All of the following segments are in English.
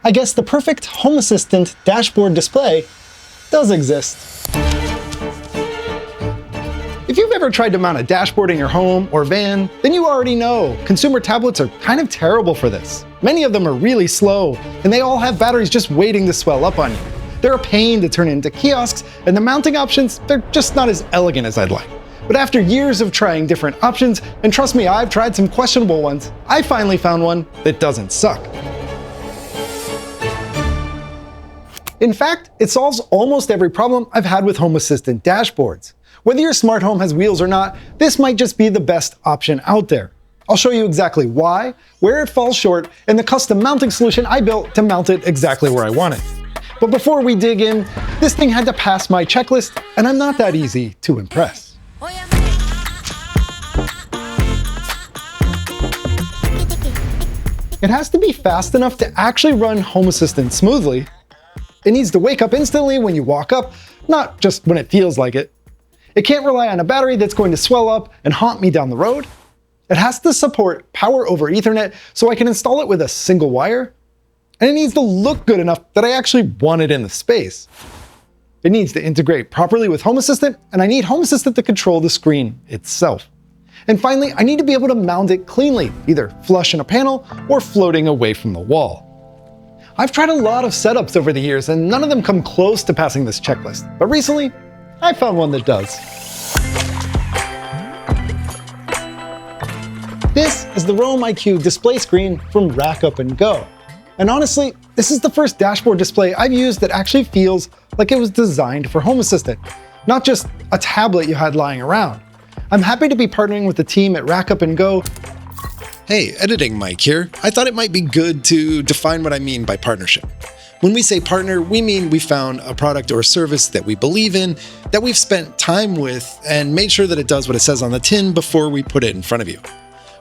I guess the perfect Home Assistant dashboard display does exist. If you've ever tried to mount a dashboard in your home or van, then you already know consumer tablets are kind of terrible for this. Many of them are really slow, and they all have batteries just waiting to swell up on you. They're a pain to turn into kiosks, and the mounting options, they're just not as elegant as I'd like. But after years of trying different options, and trust me, I've tried some questionable ones, I finally found one that doesn't suck. In fact, it solves almost every problem I've had with Home Assistant dashboards. Whether your smart home has wheels or not, this might just be the best option out there. I'll show you exactly why, where it falls short, and the custom mounting solution I built to mount it exactly where I want it. But before we dig in, this thing had to pass my checklist, and I'm not that easy to impress. It has to be fast enough to actually run Home Assistant smoothly. It needs to wake up instantly when you walk up, not just when it feels like it. It can't rely on a battery that's going to swell up and haunt me down the road. It has to support power over Ethernet so I can install it with a single wire. And it needs to look good enough that I actually want it in the space. It needs to integrate properly with Home Assistant, and I need Home Assistant to control the screen itself. And finally, I need to be able to mount it cleanly, either flush in a panel or floating away from the wall. I've tried a lot of setups over the years, and none of them come close to passing this checklist. But recently, I found one that does. This is the ROAMiQ display screen from Rack Up and Go. And honestly, this is the first dashboard display I've used that actually feels like it was designed for Home Assistant, not just a tablet you had lying around. I'm happy to be partnering with the team at Rack Up and Go. Hey, editing Mike here. I thought it might be good to define what I mean by partnership. When we say partner, we mean we found a product or service that we believe in, that we've spent time with, and made sure that it does what it says on the tin before we put it in front of you.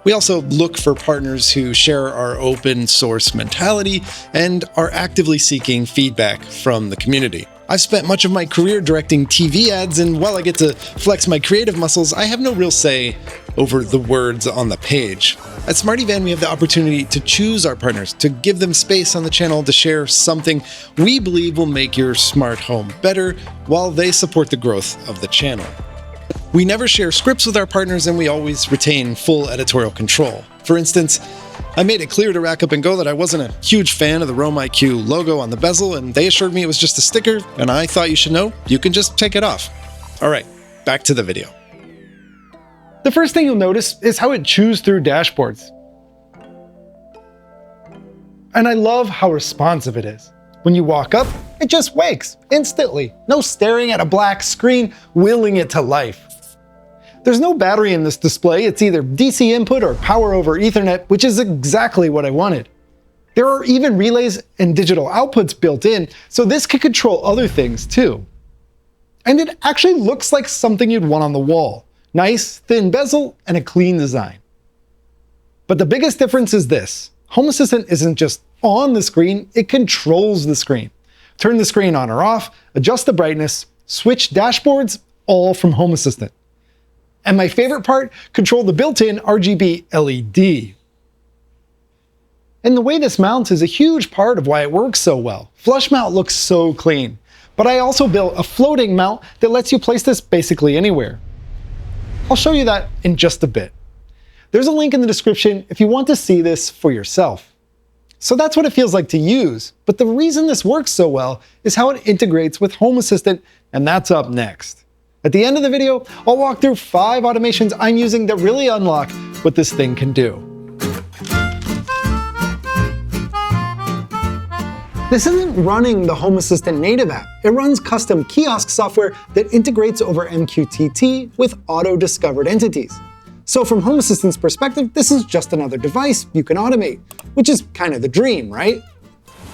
We also look for partners who share our open source mentality and are actively seeking feedback from the community. I've spent much of my career directing TV ads, and while I get to flex my creative muscles, I have no real say over the words on the page. At Smarty Van, we have the opportunity to choose our partners, to give them space on the channel to share something we believe will make your smart home better while they support the growth of the channel. We never share scripts with our partners, and we always retain full editorial control. For instance, I made it clear to Rack Up and Go that I wasn't a huge fan of the ROAMiQ logo on the bezel, and they assured me it was just a sticker, and I thought you should know, you can just take it off. All right, back to the video. The first thing you'll notice is how it chews through dashboards. And I love how responsive it is. When you walk up, it just wakes instantly. No staring at a black screen, willing it to life. There's no battery in this display. It's either DC input or power over Ethernet, which is exactly what I wanted. There are even relays and digital outputs built in, so this can control other things too. And it actually looks like something you'd want on the wall. Nice, thin bezel, and a clean design. But the biggest difference is this. Home Assistant isn't just on the screen, it controls the screen. Turn the screen on or off, adjust the brightness, switch dashboards, all from Home Assistant. And my favorite part, control the built-in RGB LED. And the way this mounts is a huge part of why it works so well. Flush mount looks so clean. But I also built a floating mount that lets you place this basically anywhere. I'll show you that in just a bit. There's a link in the description if you want to see this for yourself. So that's what it feels like to use, but the reason this works so well is how it integrates with Home Assistant, and that's up next. At the end of the video, I'll walk through 5 automations I'm using that really unlock what this thing can do. This isn't running the Home Assistant native app. It runs custom kiosk software that integrates over MQTT with auto-discovered entities. So from Home Assistant's perspective, this is just another device you can automate, which is kind of the dream, right?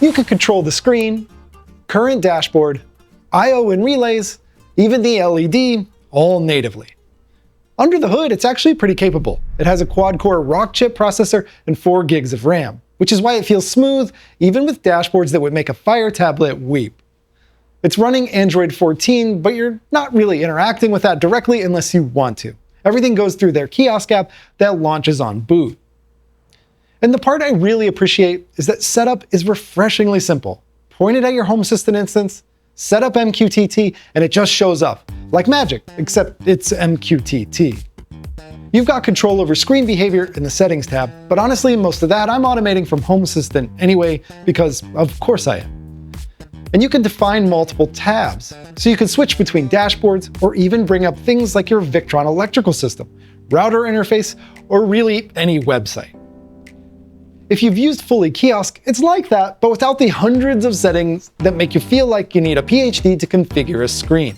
You can control the screen, current dashboard, I/O and relays, even the LED, all natively. Under the hood, it's actually pretty capable. It has a quad-core Rock chip processor and 4 gigs of RAM, which is why it feels smooth, even with dashboards that would make a Fire tablet weep. It's running Android 14, but you're not really interacting with that directly unless you want to. Everything goes through their kiosk app that launches on boot. And the part I really appreciate is that setup is refreshingly simple. Point it at your Home Assistant instance, set up MQTT, and it just shows up. Like magic, except it's MQTT. You've got control over screen behavior in the Settings tab, but honestly, most of that I'm automating from Home Assistant anyway, because of course I am. And you can define multiple tabs, so you can switch between dashboards or even bring up things like your Victron electrical system, router interface, or really any website. If you've used Fully Kiosk, it's like that, but without the hundreds of settings that make you feel like you need a PhD to configure a screen.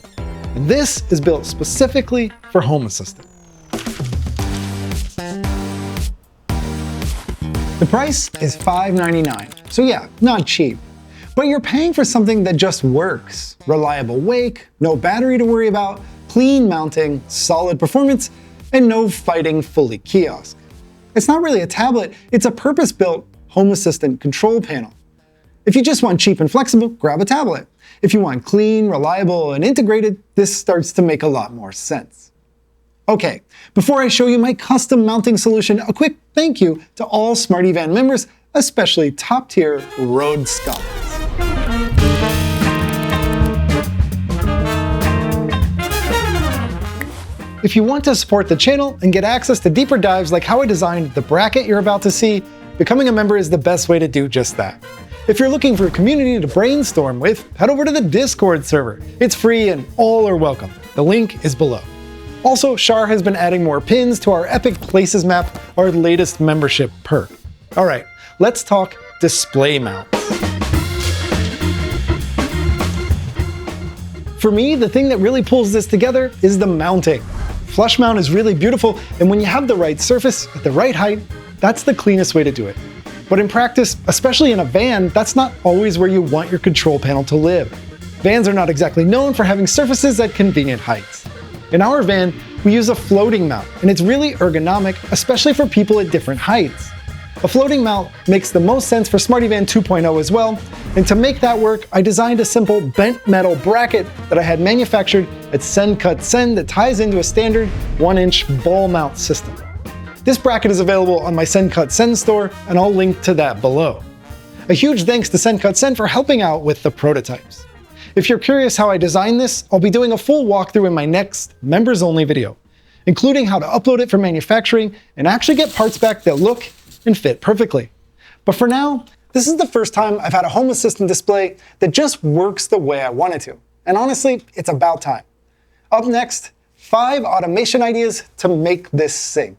And this is built specifically for Home Assistant. The price is $5.99, so yeah, not cheap. But you're paying for something that just works. Reliable wake, no battery to worry about, clean mounting, solid performance, and no fighting Fully Kiosk. It's not really a tablet, it's a purpose-built Home Assistant control panel. If you just want cheap and flexible, grab a tablet. If you want clean, reliable, and integrated, this starts to make a lot more sense. Okay, before I show you my custom mounting solution, a quick thank you to all Smarty Van members, especially top-tier Rhodes scholars. If you want to support the channel and get access to deeper dives like how I designed the bracket you're about to see, becoming a member is the best way to do just that. If you're looking for a community to brainstorm with, head over to the Discord server. It's free and all are welcome. The link is below. Also, Shar has been adding more pins to our Epic Places map, our latest membership perk. All right, let's talk display mounts. For me, the thing that really pulls this together is the mounting. Flush mount is really beautiful, and when you have the right surface at the right height, that's the cleanest way to do it. But in practice, especially in a van, that's not always where you want your control panel to live. Vans are not exactly known for having surfaces at convenient heights. In our van, we use a floating mount, and it's really ergonomic, especially for people at different heights. A floating mount makes the most sense for Smarty Van 2.0 as well, and to make that work, I designed a simple bent metal bracket that I had manufactured at Send Cut Send that ties into a standard 1-inch ball mount system. This bracket is available on my Send Cut Send store, and I'll link to that below. A huge thanks to Send Cut Send for helping out with the prototypes. If you're curious how I designed this, I'll be doing a full walkthrough in my next members-only video, including how to upload it for manufacturing and actually get parts back that look and fit perfectly. But for now, this is the first time I've had a Home Assistant display that just works the way I want it to. And honestly, it's about time. Up next, 5 automation ideas to make this sing.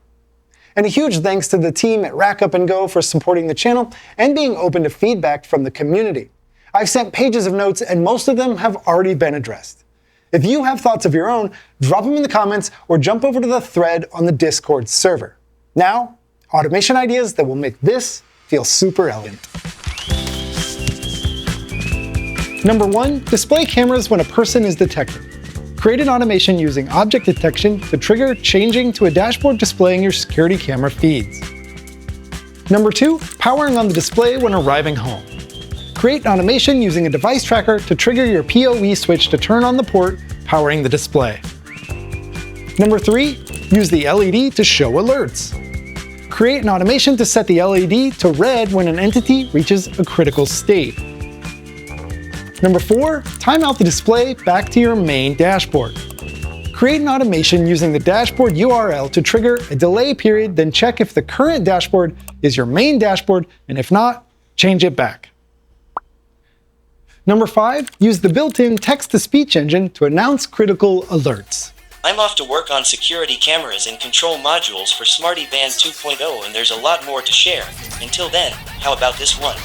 And a huge thanks to the team at Rack Up and Go for supporting the channel and being open to feedback from the community. I've sent pages of notes and most of them have already been addressed. If you have thoughts of your own, drop them in the comments or jump over to the thread on the Discord server. Now, automation ideas that will make this feel super elegant. Number 1, display cameras when a person is detected. Create an automation using object detection to trigger changing to a dashboard displaying your security camera feeds. Number 2, powering on the display when arriving home. Create an automation using a device tracker to trigger your PoE switch to turn on the port powering the display. Number 3, use the LED to show alerts. Create an automation to set the LED to red when an entity reaches a critical state. Number 4, time out the display back to your main dashboard. Create an automation using the dashboard URL to trigger a delay period, then check if the current dashboard is your main dashboard, and if not, change it back. Number 5, use the built-in text-to-speech engine to announce critical alerts. I'm off to work on security cameras and control modules for Smarty Van 2.0, and there's a lot more to share. Until then, how about this one?